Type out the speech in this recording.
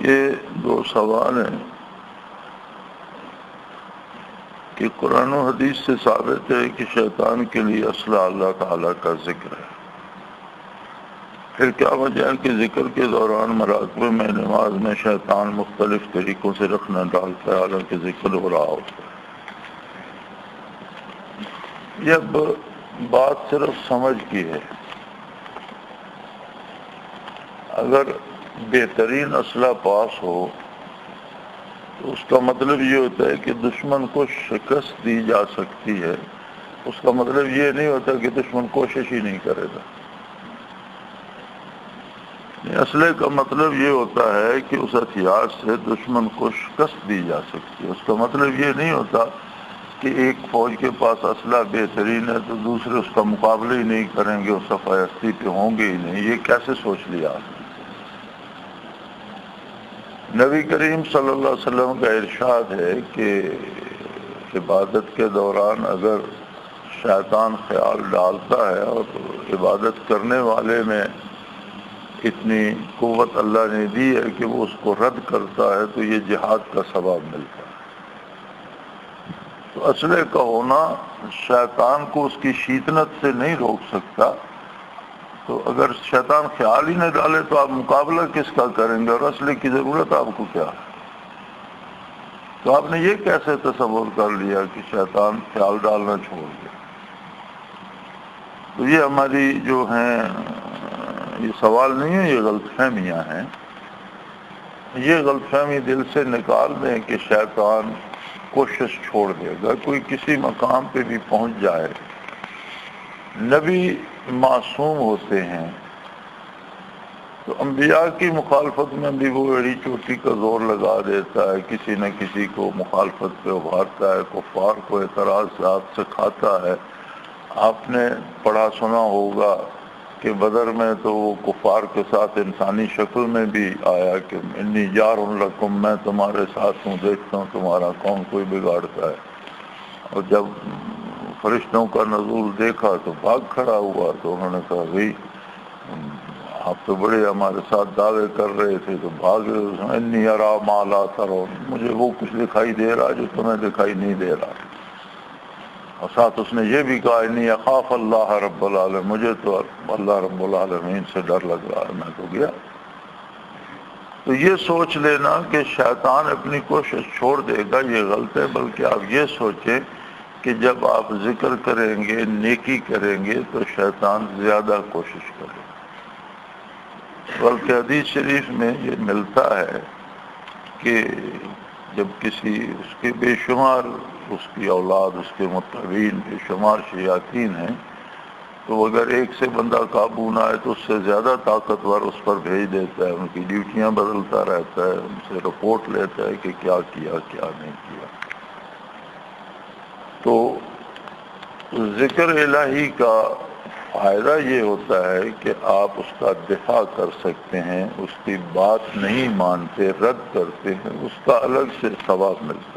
یہ دو سوال ہیں کہ قرآن و حدیث سے ثابت ہے کہ شیطان کے لیے اسلحہ اللہ تعالیٰ کا ذکر ہے، پھر کیا وجہ ہے کہ ذکر کے دوران مراقبے میں نماز میں شیطان مختلف طریقوں سے رکھنا ڈالتا ہے حالانکہ ذکر ہو رہا ہوتا ہے؟ یہ اب بات صرف سمجھ کی ہے۔ اگر بہترین اسلحہ پاس ہو تو اس کا مطلب یہ ہوتا ہے کہ دشمن کو شکست دی جا سکتی ہے، اس کا مطلب یہ نہیں ہوتا کہ دشمن کوشش ہی نہیں کرے گا۔ اسلحے کا مطلب یہ ہوتا ہے کہ اس ہتھیار سے دشمن کو شکست دی جا سکتی ہے، اس کا مطلب یہ نہیں ہوتا کہ ایک فوج کے پاس اسلحہ بہترین ہے تو دوسرے اس کا مقابلہ ہی نہیں کریں گے، اس صفحہ ہستی پہ ہوں گے ہی نہیں۔ یہ کیسے سوچ لیا آپ نے؟ نبی کریم صلی اللہ علیہ وسلم کا ارشاد ہے کہ عبادت کے دوران اگر شیطان خیال ڈالتا ہے اور عبادت کرنے والے میں اتنی قوت اللہ نے دی ہے کہ وہ اس کو رد کرتا ہے تو یہ جہاد کا ثواب ملتا ہے۔ تو اسلحے کا ہونا شیطان کو اس کی شیطنت سے نہیں روک سکتا، تو اگر شیطان خیال ہی نہ ڈالے تو آپ مقابلہ کس کا کریں گے، اور اسلحے کی ضرورت آپ کو کیا ہے؟ تو آپ نے یہ کیسے تصور کر لیا کہ شیطان خیال ڈالنا چھوڑ دے؟ تو یہ ہماری جو ہیں، یہ سوال نہیں ہے، یہ غلط فہمیاں ہیں۔ یہ غلط فہمی دل سے نکال دیں کہ شیطان کوشش چھوڑ دے گا، کوئی کسی مقام پہ بھی پہنچ جائے۔ نبی معصوم ہوتے ہیں تو انبیاء کی مخالفت میں بھی وہ ایڑی چوٹی کا زور لگا دیتا ہے، کسی نہ کسی کو مخالفت پہ ابھارتا ہے، کفار کو اعتراضات سکھاتا ہے۔ آپ نے پڑھا سنا ہوگا کہ بدر میں تو وہ کفار کے ساتھ انسانی شکل میں بھی آیا کہ انی جار لکم، میں تمہارے ساتھ ہوں، دیکھتا ہوں تمہارا کون کوئی بگاڑتا ہے۔ اور جب فرشتوں کا نزول دیکھا تو بھاگ کھڑا ہوا، تو انہوں نے کہا بھئی آپ تو بڑے ہمارے ساتھ دعوے کر رہے تھے تو بھاگے۔ انی ارا ما لا ترون، مجھے وہ کچھ دکھائی دے رہا جو تمہیں دکھائی نہیں دے رہا۔ اور ساتھ اس نے یہ بھی کہا انی اخاف اللہ رب العالمین، مجھے تو اللہ رب العالمین سے ڈر لگ رہا ہے، میں تو گیا۔ تو یہ سوچ لینا کہ شیطان اپنی کوشش چھوڑ دے گا، یہ غلط ہے، بلکہ آپ یہ سوچیں کہ جب آپ ذکر کریں گے، نیکی کریں گے تو شیطان زیادہ کوشش کرے گا۔ بلکہ حدیث شریف میں یہ ملتا ہے کہ جب کسی اس کے بے شمار، اس کی اولاد، اس کے متبعین بے شمار شیاطین ہیں، تو اگر ایک سے بندہ قابو نہ آئے تو اس سے زیادہ طاقتور اس پر بھیج دیتا ہے، ان کی ڈیوٹیاں بدلتا رہتا ہے، ان سے رپورٹ لیتا ہے کہ کیا کیا کیا نہیں کیا۔ تو ذکر الہی کا فائدہ یہ ہوتا ہے کہ آپ اس کا دفاع کر سکتے ہیں، اس کی بات نہیں مانتے، رد کرتے ہیں، اس کا الگ سے ثواب ملتا ہے۔